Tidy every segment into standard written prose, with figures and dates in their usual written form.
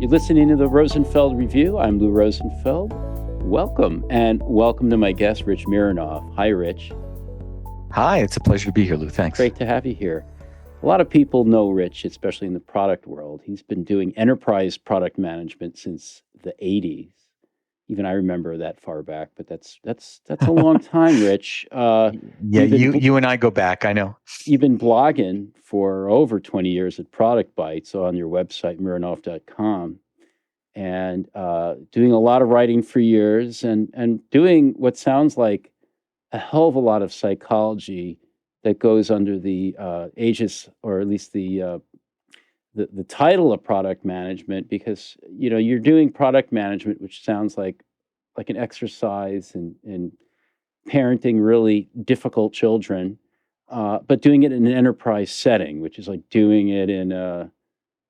You're listening to the Rosenfeld Review. I'm Lou Rosenfeld. Welcome, and welcome to my guest, Rich Mironov. Hi, Rich. Hi, it's a pleasure to be here, Lou. Thanks. Great to have you here. A lot of people know Rich, especially in the product world. He's been doing enterprise product management since the 80s. Even I remember that far back, but that's a long time, Rich. Yeah, you and I go back, I know. You've been blogging for over 20 years at Product Bytes on your website, Mironov.com, and doing a lot of writing for years and doing what sounds like a hell of a lot of psychology that goes under the aegis, or at least the title of product management, because you're doing product management, which sounds like an exercise in parenting really difficult children, but doing it in an enterprise setting, which is like doing it in an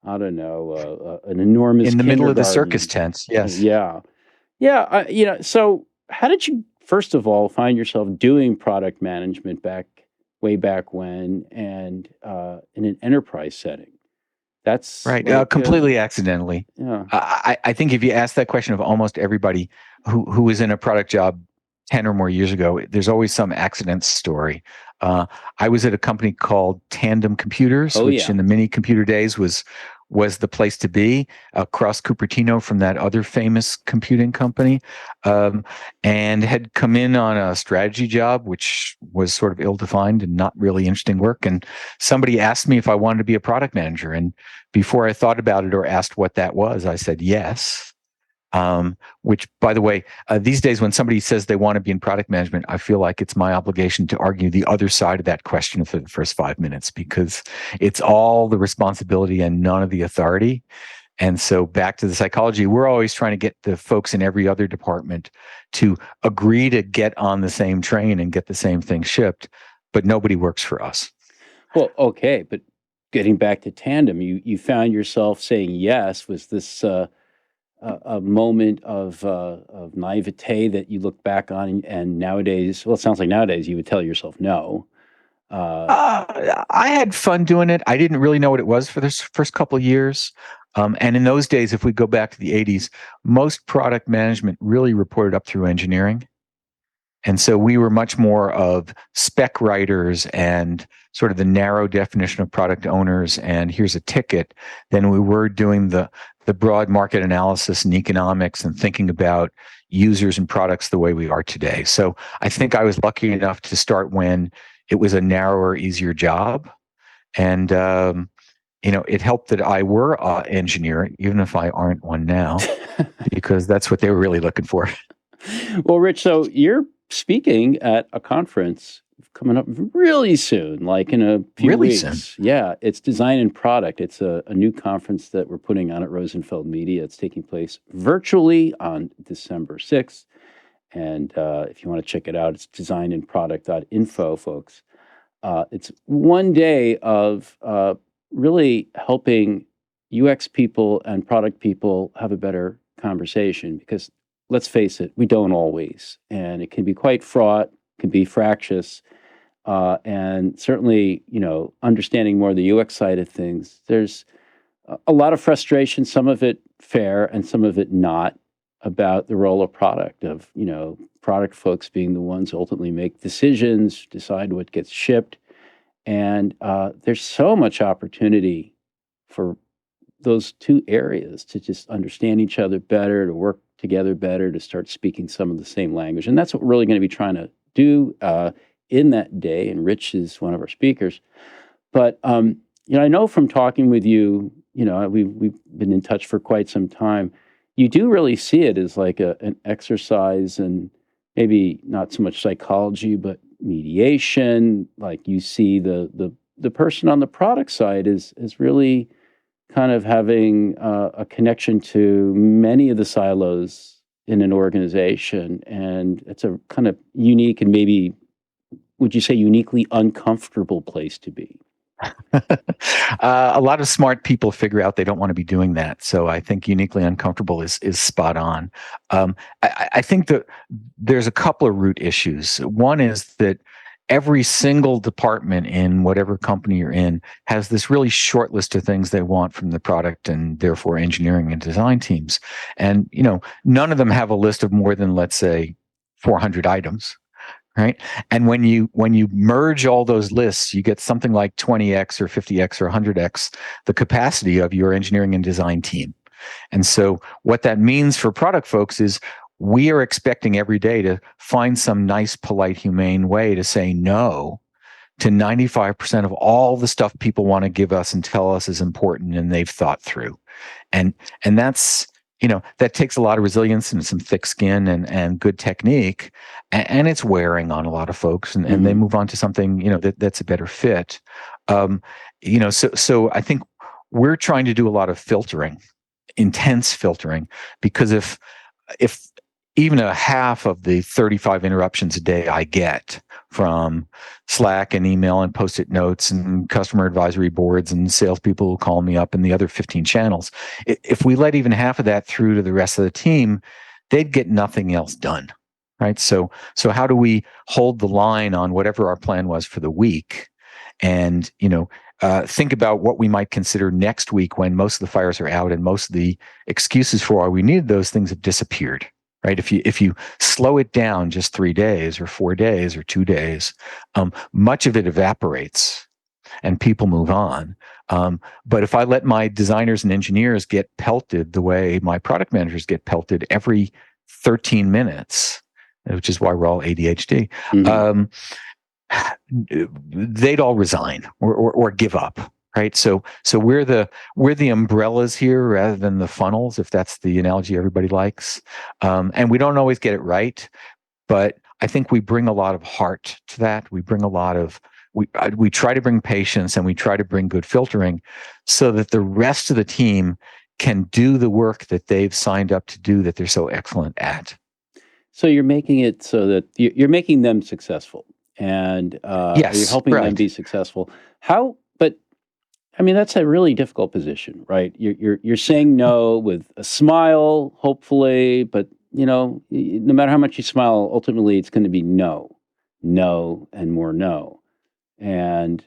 enormous in the middle of the kindergarten. circus tents. Yes. Yeah. So how did you first of all find yourself doing product management way back when, and in an enterprise setting? That's right. like, completely accidentally. Yeah. I think if you ask that question of almost everybody who was in a product job 10 or more years ago, there's always some accident story. I was at a company called Tandem Computers, which in the mini computer days was the place to be, across Cupertino from that other famous computing company, and had come in on a strategy job, which was sort of ill-defined and not really interesting work. And somebody asked me if I wanted to be a product manager. And before I thought about it or asked what that was, I said yes. Which, by the way, these days when somebody says they want to be in product management, I feel like it's my obligation to argue the other side of that question for the first 5 minutes, because it's all the responsibility and none of the authority. And so back to the psychology, we're always trying to get the folks in every other department to agree to get on the same train and get the same thing shipped, but nobody works for us. Well, okay, but getting back to Tandem, you found yourself saying yes. Was this a moment of naivete that you look back on, and nowadays, well, it sounds like nowadays you would tell yourself no? I had fun doing it. I didn't really know what it was for the first couple of years. And in those days, if we go back to the 80s, most product management really reported up through engineering. And so we were much more of spec writers and sort of the narrow definition of product owners, and here's a ticket, than we were doing the broad market analysis and economics and thinking about users and products the way we are today. So I think I was lucky enough to start when it was a narrower, easier job. And, it helped that I were an engineer, even if I aren't one now, because that's what they were really looking for. Well, Rich, so you're speaking at a conference coming up really soon, like in a few weeks. Soon. Yeah, it's Design and Product. It's a new conference that we're putting on at Rosenfeld Media. It's taking place virtually on December 6th. And if you want to check it out, it's designandproduct.info, folks. It's one day of really helping UX people and product people have a better conversation, because let's face it, we don't always. And it can be quite fraught, can be fractious. And certainly, understanding more the UX side of things, there's a lot of frustration, some of it fair and some of it not, about the role of product, of, product folks being the ones who ultimately make decisions, decide what gets shipped. And there's so much opportunity for those two areas to just understand each other better, to work together better, to start speaking some of the same language. And that's what we're really going to be trying to do in that day. And Rich is one of our speakers. But, I know from talking with you, we've been in touch for quite some time. You do really see it as like an exercise, and maybe not so much psychology, but mediation. Like you see the person on the product side is really kind of having a connection to many of the silos in an organization. And it's a kind of unique and maybe, would you say, uniquely uncomfortable place to be? A lot of smart people figure out they don't want to be doing that. So I think uniquely uncomfortable is spot on. I think that there's a couple of root issues. One is that every single department in whatever company you're in has this really short list of things they want from the product and therefore engineering and design teams. And, none of them have a list of more than, let's say, 400 items. Right. And when you merge all those lists, you get something like 20x or 50x or 100x the capacity of your engineering and design team. And so what that means for product folks is we are expecting every day to find some nice, polite, humane way to say no to 95% of all the stuff people want to give us and tell us is important and they've thought through. And that's, that takes a lot of resilience and some thick skin and good technique. And it's wearing on a lot of folks, and they move on to something, that's a better fit. So I think we're trying to do a lot of filtering, intense filtering, because if even a half of the 35 interruptions a day I get from Slack and email and post-it notes and customer advisory boards and salespeople who call me up and the other 15 channels, if we let even half of that through to the rest of the team, they'd get nothing else done, right? So how do we hold the line on whatever our plan was for the week and, think about what we might consider next week when most of the fires are out and most of the excuses for why we needed those things have disappeared. Right? If you slow it down just 3 days or 4 days or 2 days, much of it evaporates and people move on. But if I let my designers and engineers get pelted the way my product managers get pelted every 13 minutes, which is why we're all ADHD, they'd all resign or give up. Right. So we're the umbrellas here rather than the funnels, if that's the analogy everybody likes. And we don't always get it right, but I think we bring a lot of heart to that. We bring a lot of, we try to bring patience and we try to bring good filtering so that the rest of the team can do the work that they've signed up to do that they're so excellent at. So you're making it so that you're making them successful and yes, you're helping them be successful. That's a really difficult position, right? You're saying no with a smile, hopefully, but no matter how much you smile, ultimately it's going to be no, and more no. And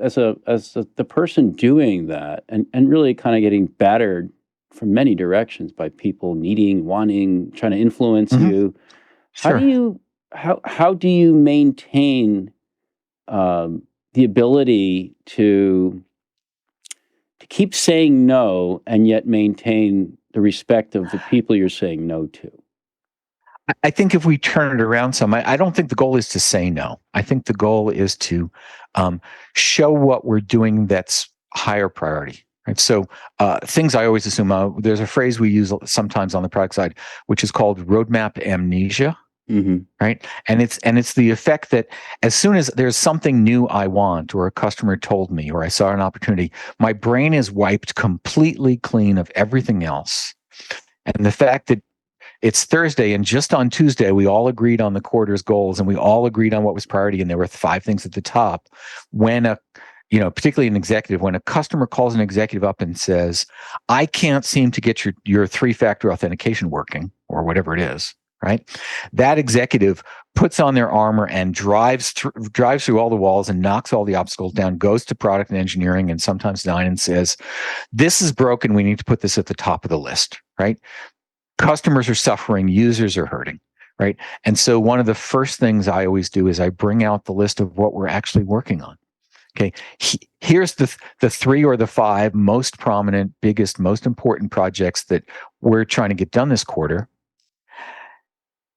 as the person doing that, and really kind of getting battered from many directions by people needing, wanting, trying to influence you, sure. how do you maintain the ability to keep saying no and yet maintain the respect of the people you're saying no to? I think if we turn it around some, I don't think the goal is to say no. I think the goal is to show what we're doing that's higher priority. Right. So things I always assume, there's a phrase we use sometimes on the product side, which is called roadmap amnesia. Right. And it's the effect that as soon as there's something new I want, or a customer told me, or I saw an opportunity, my brain is wiped completely clean of everything else. And the fact that it's Thursday and just on Tuesday, we all agreed on the quarter's goals and we all agreed on what was priority. And there were 5 things at the top. When particularly an executive, when a customer calls an executive up and says, I can't seem to get your 3-factor authentication working, or whatever it is. Right, that executive puts on their armor and drives through all the walls and knocks all the obstacles down, goes to product and engineering and sometimes design and says, this is broken. We need to put this at the top of the list. Right, customers are suffering, users are hurting. Right, and so one of the first things I always do is I bring out the list of what we're actually working on. Okay, here's the 3 or the 5 most prominent, biggest, most important projects that we're trying to get done this quarter.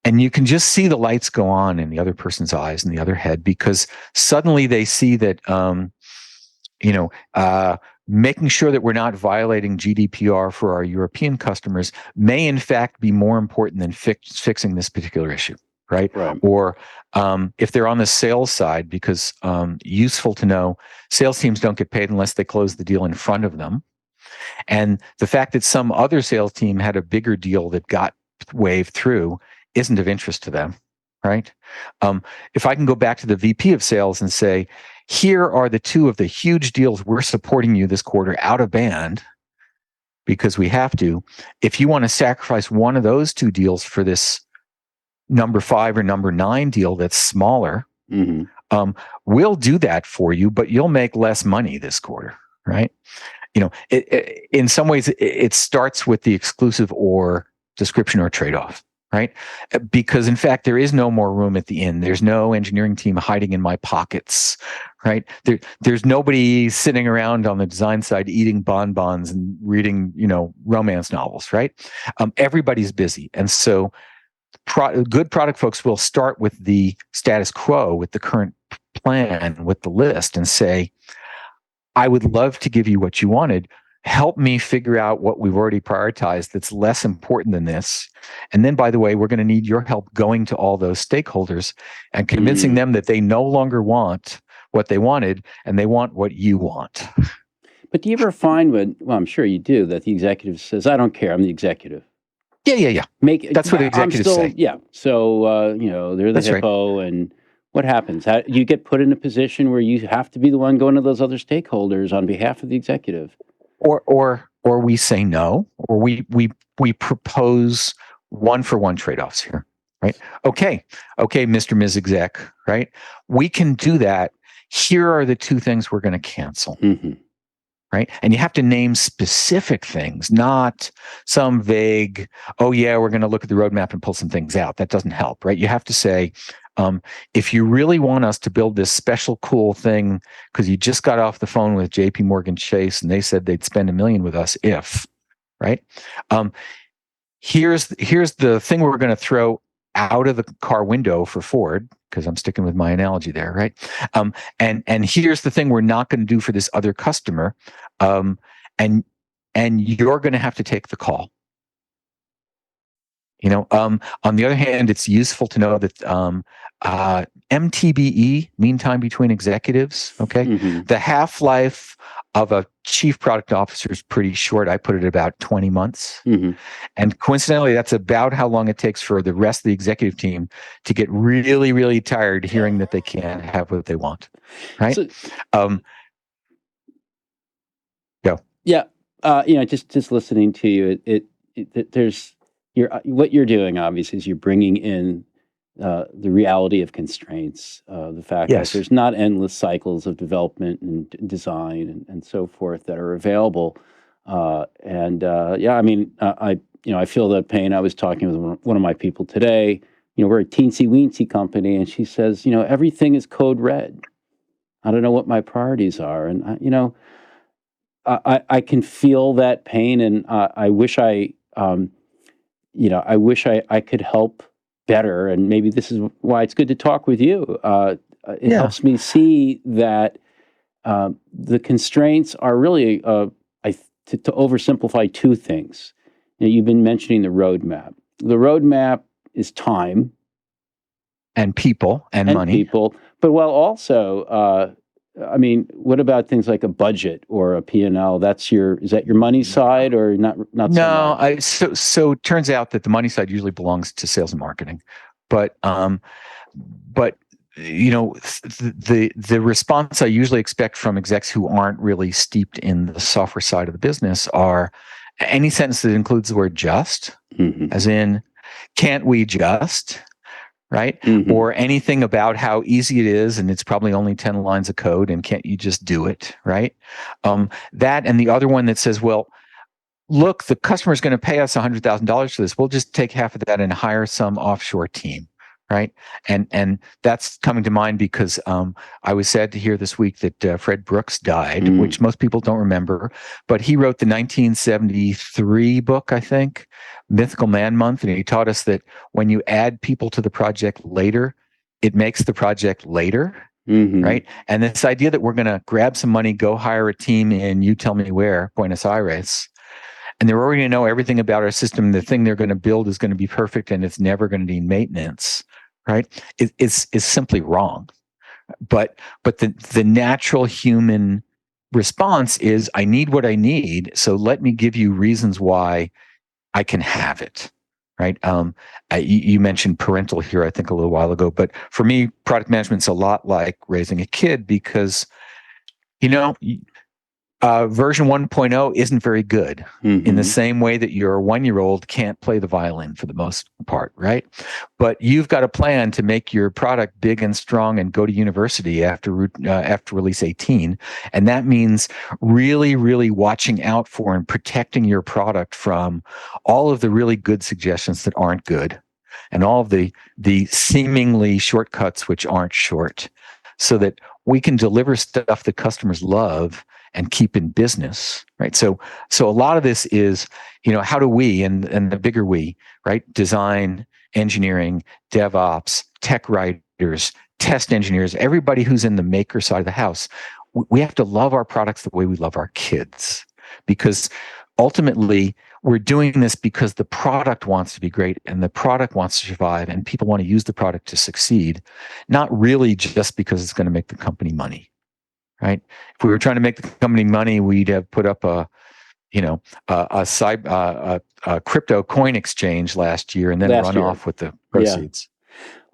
And you can just see the lights go on in the other person's eyes and the other head, because suddenly they see that, making sure that we're not violating GDPR for our European customers may in fact be more important than fixing this particular issue. Right. Or if they're on the sales side, because useful to know, sales teams don't get paid unless they close the deal in front of them. And the fact that some other sales team had a bigger deal that got waved through isn't of interest to them, right? If I can go back to the VP of sales and say, here are the 2 of the huge deals we're supporting you this quarter out of band because we have to. If you want to sacrifice one of those 2 deals for this number 5 or number 9 deal that's smaller, Hmm. We'll do that for you, but you'll make less money this quarter, right? In some ways, it starts with the exclusive or description or trade-off, right? Because in fact, there is no more room at the inn. There's no engineering team hiding in my pockets, right? There's nobody sitting around on the design side eating bonbons and reading, romance novels, right? Everybody's busy, and so good product folks will start with the status quo, with the current plan, with the list, and say, I would love to give you what you wanted. Help me figure out what we've already prioritized that's less important than this. And then, by the way, we're going to need your help going to all those stakeholders and convincing them that they no longer want what they wanted and they want what you want. But do you ever find well, I'm sure you do, that the executive says, I don't care, I'm the executive. Yeah. That's what executives say. Yeah. So, they're the That's hippo, and what happens? You get put in a position where you have to be the one going to those other stakeholders on behalf of the executive. Or we say no, or we propose one-for-one trade-offs here, right? Okay, Mr. Ms. Exec, right? We can do that. Here are the two things we're going to cancel. Mm-hmm. Right? And you have to name specific things, not some vague, oh yeah, we're going to look at the roadmap and pull some things out. That doesn't help, right? You have to say, if you really want us to build this special cool thing, because you just got off the phone with JP Morgan Chase and they said they'd spend $1 million with us right? Here's the thing we're going to throw out of the car window for Ford, because I'm sticking with my analogy there, right? And here's the thing we're not going to do for this other customer, and you're going to have to take the call. On the other hand, it's useful to know that MTBE, mean time between executives, okay? Mm-hmm. The half-life of a chief product officer is pretty short. I put it at about 20 months. Mm-hmm. And coincidentally, that's about how long it takes for the rest of the executive team to get really, really tired hearing that they can't have what they want, right? So, go. Yeah. Just listening to you, there's what you're doing, obviously, is you're bringing in the reality of constraints, the fact that there's not endless cycles of development and design and so forth that are available. I feel that pain. I was talking with one of my people today. We're a teensy weensy company, and she says, everything is code red. I don't know what my priorities are, and I can feel that pain, and I wish I could help better, and maybe this is why it's good to talk with you. It helps me see that the constraints are really, to oversimplify two things. You've been mentioning the roadmap. The roadmap is time. And people and money. But also, what about things like a budget or a P&L? Is that your money side or not? No, so it turns out that the money side usually belongs to sales and marketing, but the response I usually expect from execs who aren't really steeped in the software side of the business are any sentence that includes the word just, mm-hmm. as in, can't we just? Right? Mm-hmm. Or anything about how easy it is, and it's probably only 10 lines of code, and can't you just do it? Right? That, and the other one that says, well, look, the customer is going to pay us $100,000 for this. We'll just take half of that and hire some offshore team. Right? And that's coming to mind because I was sad to hear this week that Fred Brooks died, which most people don't remember, but he wrote the 1973 book, I think, Mythical Man Month, and he taught us that when you add people to the project later, it makes the project later, right? And this idea that we're going to grab some money, go hire a team in you tell me where, Buenos Aires, and they're already going to know everything about our system. The thing they're going to build is going to be perfect, and it's never going to need maintenance, right? It's simply wrong. But the natural human response is, I need what I need, so let me give you reasons why I can have it, right? You mentioned parental here, I think, a little while ago, but for me, product management's a lot like raising a kid because, Version 1.0 isn't very good in the same way that your 1-year-old can't play the violin for the most part, right? But you've got a plan to make your product big and strong and go to university after release 18. And that means really, really watching out for and protecting your product from all of the really good suggestions that aren't good and all of the seemingly shortcuts which aren't short, so that we can deliver stuff that customers love and keep in business, right? So a lot of this is, how do we, and the bigger we, right? Design, engineering, DevOps, tech writers, test engineers, everybody who's in the maker side of the house, we have to love our products the way we love our kids, because ultimately we're doing this because the product wants to be great and the product wants to survive and people want to use the product to succeed, not really just because it's going to make the company money. Right? If we were trying to make the company money, we'd have put up a crypto coin exchange last year and then run off with the proceeds.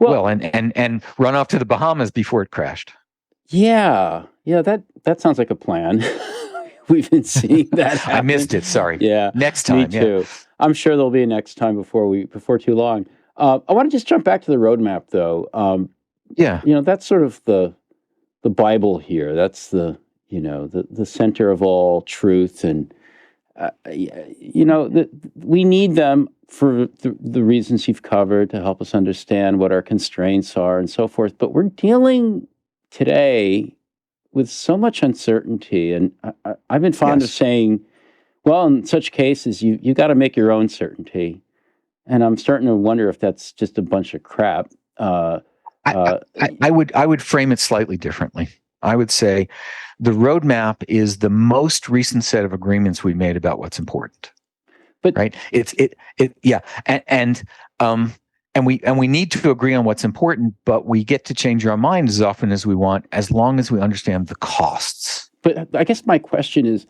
Yeah. Well, and run off to the Bahamas before it crashed. Yeah, that sounds like a plan. We've been seeing that happen. I missed it. Sorry. Yeah, next time. Me too. Yeah. I'm sure there'll be a next time before too long. I want to just jump back to the roadmap, though. That's sort of the Bible here. That's the center of all truth, and we need them for the reasons you've covered to help us understand what our constraints are and so forth. But we're dealing today with so much uncertainty, and I've been fond of saying, well, in such cases, you got to make your own certainty, and I'm starting to wonder if that's just a bunch of crap. I would frame it slightly differently. I would say the roadmap is the most recent set of agreements we made about what's important. But right, and we need to agree on what's important, but we get to change our minds as often as we want, as long as we understand the costs. But I guess my question is,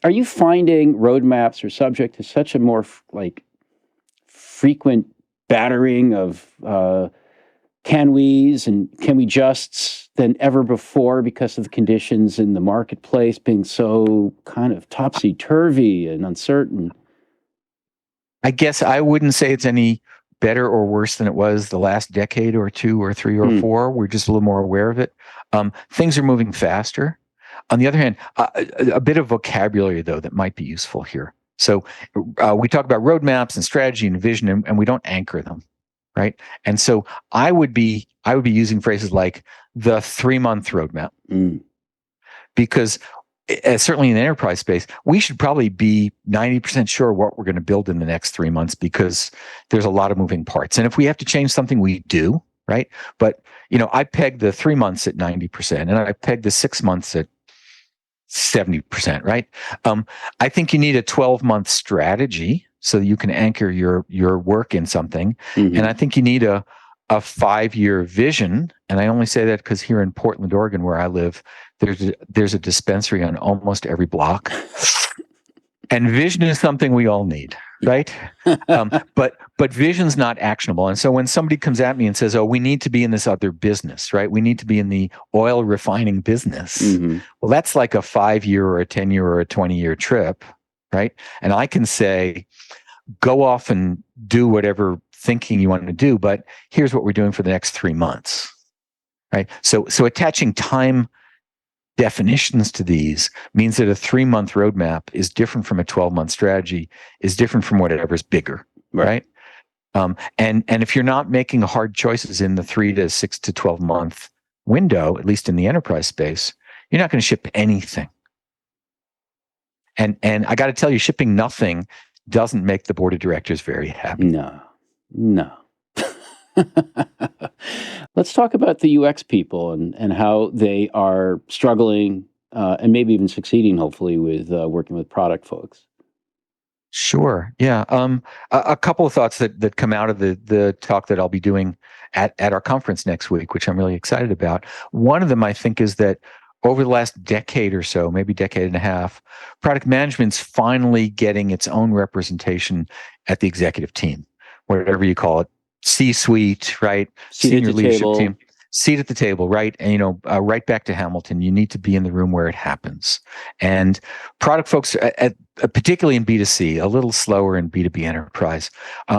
are you finding roadmaps are subject to such a more frequent battering of can we's and can we justs than ever before because of the conditions in the marketplace being so kind of topsy-turvy and uncertain? I guess I wouldn't say it's any better or worse than it was the last decade or two or three or four. We're just a little more aware of it. Things are moving faster. On the other hand, a bit of vocabulary, though, that might be useful here. So we talk about roadmaps and strategy and vision, and we don't anchor them, right? And so I would be using phrases like the 3-month roadmap, because certainly in the enterprise space, we should probably be 90% sure what we're going to build in the next 3 months, because there's a lot of moving parts. And if we have to change something, we do, right? But I pegged the 3 months at 90%, and I pegged the 6 months at 70%, right? I think you need a 12-month strategy so that you can anchor your work in something. Mm-hmm. And I think you need a 5-year vision. And I only say that because here in Portland, Oregon, where I live, there's a dispensary on almost every block. And vision is something we all need, right? But vision's not actionable. And so when somebody comes at me and says, "Oh, we need to be in this other business, right? We need to be in the oil refining business." Mm-hmm. Well, that's like a 5-year or a 10-year or a 20-year trip, right? And I can say, go off and do whatever thinking you want to do, but here's what we're doing for the next 3 months, right? So attaching time definitions to these means that a 3-month roadmap is different from a 12-month strategy, is different from whatever's bigger, right? And if you're not making hard choices in the 3 to 6 to 12 month window, at least in the enterprise space, you're not going to ship anything. And I got to tell you, shipping nothing doesn't make the board of directors very happy. No. Let's talk about the UX people and how they are struggling and maybe even succeeding, hopefully, with working with product folks. Sure. Yeah. A couple of thoughts that come out of the talk that I'll be doing at our conference next week, which I'm really excited about. One of them, I think, is that over the last decade or so, maybe decade and a half, product management's finally getting its own representation at the executive team, whatever you call it. C-suite, right? Senior leadership team. seat at the table, right? And right back to Hamilton, you need to be in the room where it happens. And product folks, particularly in B2C, a little slower in B2B enterprise,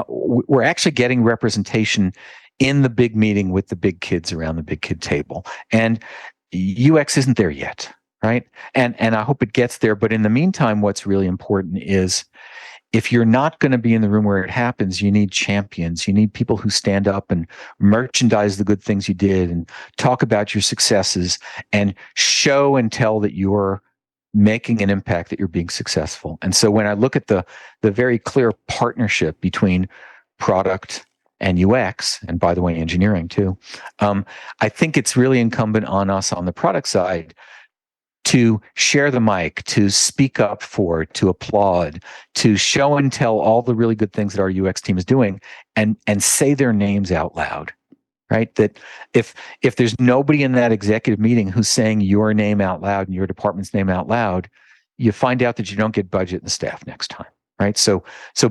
we're actually getting representation in the big meeting with the big kids around the big kid table. And UX isn't there yet, right? And I hope it gets there. But in the meantime, what's really important is, if you're not going to be in the room where it happens, you need champions. You need people who stand up and merchandise the good things you did and talk about your successes and show and tell that you're making an impact, that you're being successful. And so when I look at the very clear partnership between product and UX, and by the way, engineering too, I think it's really incumbent on us on the product side to share the mic, to speak up for, to applaud, to show and tell all the really good things that our UX team is doing, and say their names out loud, right? That if there's nobody in that executive meeting who's saying your name out loud and your department's name out loud, you find out that you don't get budget and staff next time, right? So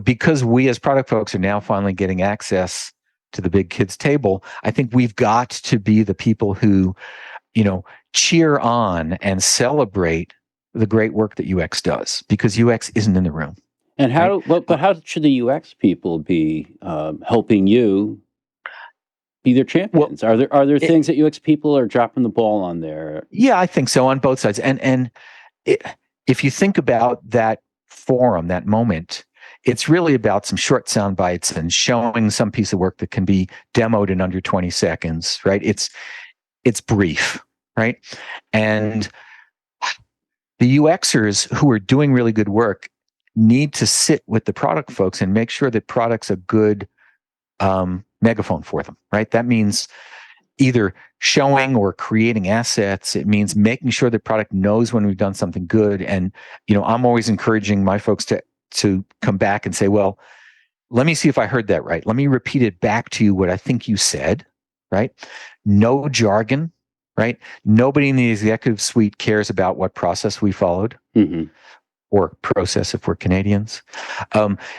because we as product folks are now finally getting access to the big kids table, I think we've got to be the people who, cheer on and celebrate the great work that UX does, because UX isn't in the room. And how? Right? But how should the UX people be helping you be their champions? Well, are there things that UX people are dropping the ball on there? Yeah, I think so on both sides. And if you think about that forum, that moment, it's really about some short sound bites and showing some piece of work that can be demoed in under 20 seconds, right? It's brief. Right. And the UXers who are doing really good work need to sit with the product folks and make sure that product's a good megaphone for them. Right. That means either showing or creating assets. It means making sure that product knows when we've done something good. And, I'm always encouraging my folks to come back and say, well, let me see if I heard that right. Let me repeat it back to you what I think you said. Right. No jargon. Right? Nobody in the executive suite cares about what process we followed, or process if we're Canadians.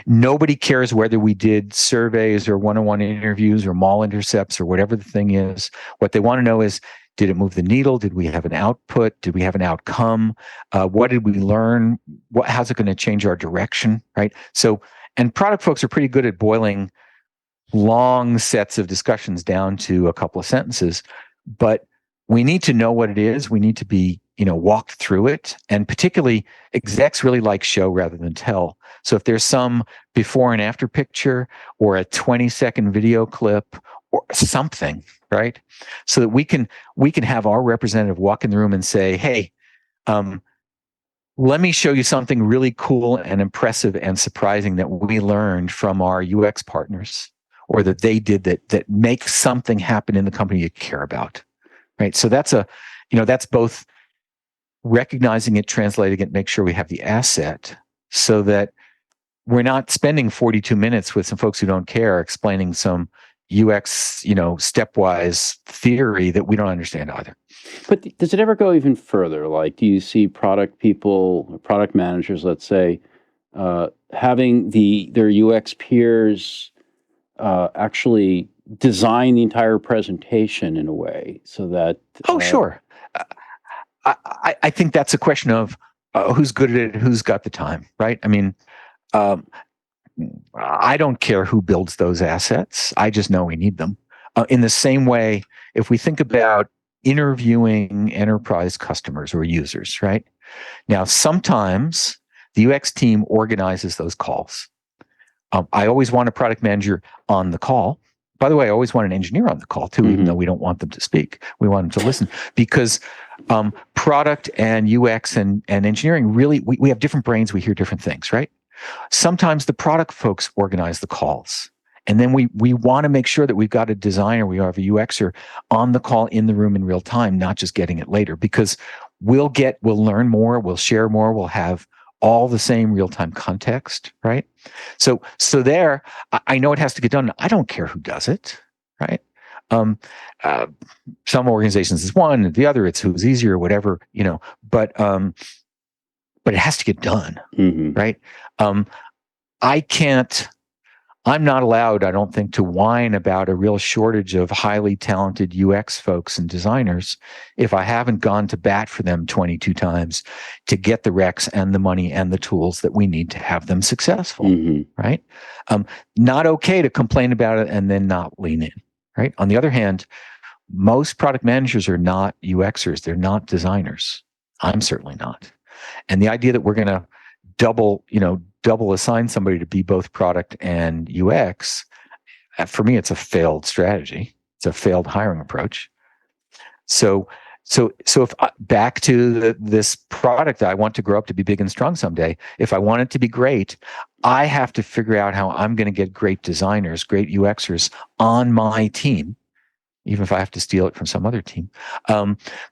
Nobody cares whether we did surveys or one-on-one interviews or mall intercepts or whatever the thing is. What they want to know is, did it move the needle? Did we have an output? Did we have an outcome? What did we learn? How's it going to change our direction? Right? So, and product folks are pretty good at boiling long sets of discussions down to a couple of sentences, but we need to know what it is. We need to be, walked through it. And particularly, execs really like show rather than tell. So if there's some before and after picture or a 20-second video clip or something, right? So that we can have our representative walk in the room and say, hey, let me show you something really cool and impressive and surprising that we learned from our UX partners, or that they did that makes something happen in the company you care about. Right. So that's that's both recognizing it, translating it, make sure we have the asset so that we're not spending 42 minutes with some folks who don't care explaining some UX, stepwise theory that we don't understand either. But does it ever go even further? Like, do you see product people, product managers, let's say, having their UX peers actually design the entire presentation in a way so that sure. I think that's a question of who's good at it, who's got the time, right? I mean, I don't care who builds those assets. I just know we need them. In the same way, if we think about interviewing enterprise customers or users, right? Now, sometimes the UX team organizes those calls. I always want a product manager on the call. By the way, I always want an engineer on the call too, even though we don't want them to speak. We want them to listen, because product and UX and engineering, really, we have different brains. We hear different things, right? Sometimes the product folks organize the calls. And then we want to make sure that we've got a designer, we have a UXer on the call in the room in real time, not just getting it later, because we'll learn more, we'll share more, we'll have all the same real-time context, right? So there, I know it has to get done. I don't care who does it, right? Some organizations is one, the other it's who's easier, whatever, but it has to get done, right? I can't I'm not allowed, I don't think, to whine about a real shortage of highly talented UX folks and designers if I haven't gone to bat for them 22 times to get the recs and the money and the tools that we need to have them successful, right? Not okay to complain about it and then not lean in, right? On the other hand, most product managers are not UXers. They're not designers. I'm certainly not. And the idea that we're going to double assign somebody to be both product and UX, for me, it's a failed strategy. It's a failed hiring approach. So if back to this product that I want to grow up to be big and strong someday, if I want it to be great, I have to figure out how I'm going to get great designers, great UXers on my team, even if I have to steal it from some other team,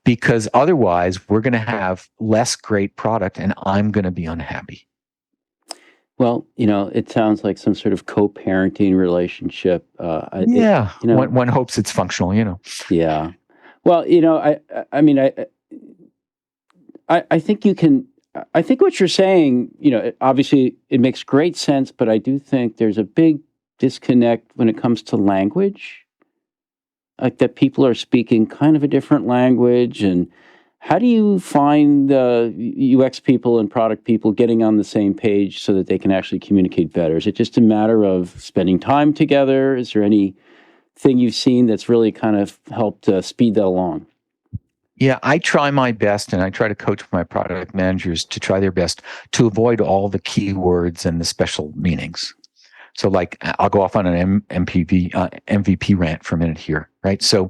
because otherwise we're going to have less great product and I'm going to be unhappy. Well, it sounds like some sort of co-parenting relationship. One hopes it's functional, Yeah. Well, I think you can. I think what you're saying, obviously it makes great sense, but I do think there's a big disconnect when it comes to language. Like that people are speaking kind of a different language, and how do you find UX people and product people getting on the same page so that they can actually communicate better? Is it just a matter of spending time together? Is there anything you've seen that's really kind of helped speed that along? Yeah, I try my best, and I try to coach my product managers to try their best to avoid all the keywords and the special meanings. So like, I'll go off on an MVP rant for a minute here, right? So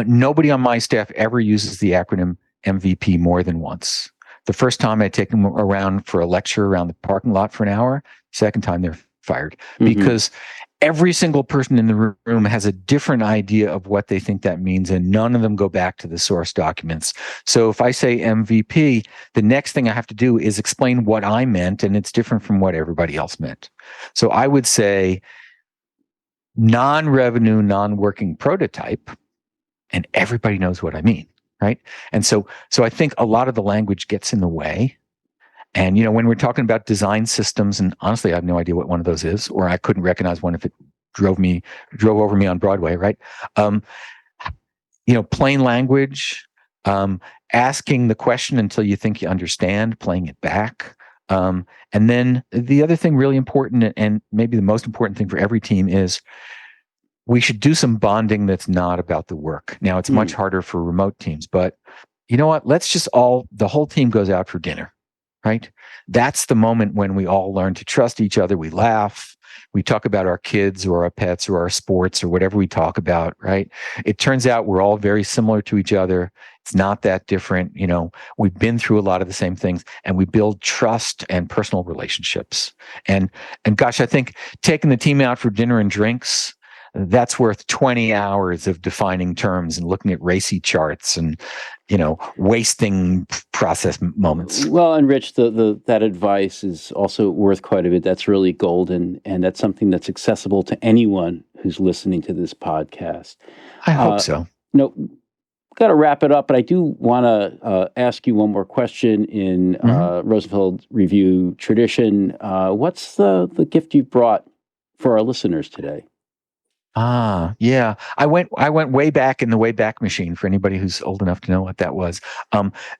nobody on my staff ever uses the acronym MVP more than once. The first time I take them around for a lecture around the parking lot for an hour, second time they're fired, because every single person in the room has a different idea of what they think that means, and none of them go back to the source documents. So if I say MVP, the next thing I have to do is explain what I meant, and it's different from what everybody else meant. So I would say non-revenue, non-working prototype, and everybody knows what I mean, right? And so I think a lot of the language gets in the way. And, when we're talking about design systems, and honestly, I have no idea what one of those is, or I couldn't recognize one if it drove over me on Broadway, right? Plain language, asking the question until you think you understand, playing it back. And then the other thing really important, and maybe the most important thing for every team, is we should do some bonding that's not about the work. Now, it's much harder for remote teams, but you know what? Let's just the whole team goes out for dinner. Right? That's the moment when we all learn to trust each other. We laugh. We talk about our kids or our pets or our sports or whatever we talk about, right? It turns out we're all very similar to each other. It's not that different. We've been through a lot of the same things, and we build trust and personal relationships. And gosh, I think taking the team out for dinner and drinks, that's worth 20 hours of defining terms and looking at racy charts and, wasting process moments. Well, and Rich, that advice is also worth quite a bit. That's really golden, and that's something that's accessible to anyone who's listening to this podcast. I hope so. Got to wrap it up, but I do want to ask you one more question in Rosenfeld Review tradition. What's the gift you brought for our listeners today? Yeah. I went way back in the Wayback Machine for anybody who's old enough to know what that was.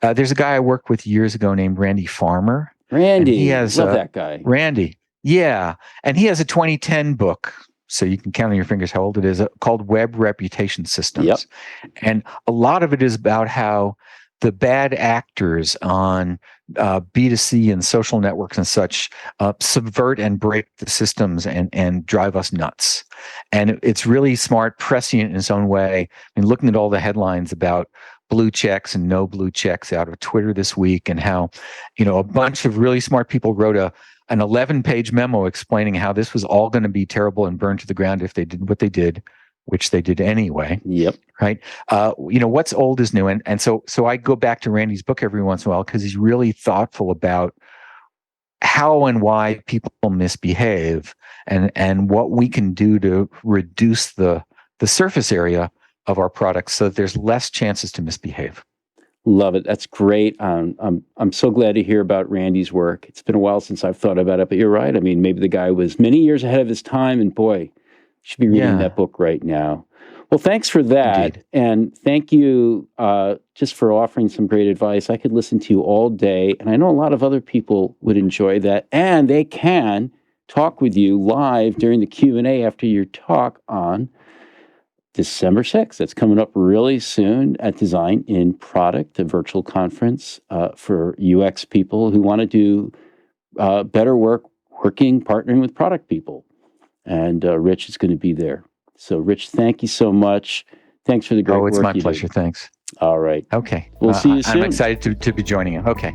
There's a guy I worked with years ago named Randy Farmer. Randy, love that guy. Randy, yeah. And he has a 2010 book, so you can count on your fingers how old it is, called Web Reputation Systems. Yep. And a lot of it is about how the bad actors on B2C and social networks and such subvert and break the systems and drive us nuts. And it's really smart, prescient in its own way. I mean, looking at all the headlines about blue checks and no blue checks out of Twitter this week, and how, a bunch of really smart people wrote an 11-page memo explaining how this was all going to be terrible and burned to the ground if they did what they did, which they did anyway. Yep. Right. What's old is new. And so I go back to Randy's book every once in a while because he's really thoughtful about how and why people misbehave and what we can do to reduce the surface area of our products so that there's less chances to misbehave. Love it. That's great. I'm so glad to hear about Randy's work. It's been a while since I've thought about it, but you're right. I mean, maybe the guy was many years ahead of his time, and boy, you should be reading Yeah, that book right now. Well, thanks for that, indeed. and thank you just for offering some great advice. I could listen to you all day, and I know a lot of other people would enjoy that, and they can talk with you live during the Q&A after your talk on December 6th. That's coming up really soon at Design in Product, a virtual conference for UX people who want to do better work partnering with product people. And Rich is going to be there. So, Rich, thank you so much. Thanks for the great Oh, it's work my you pleasure. do. Thanks. All right. Okay. We'll see you I'm soon. excited to be joining you. Okay.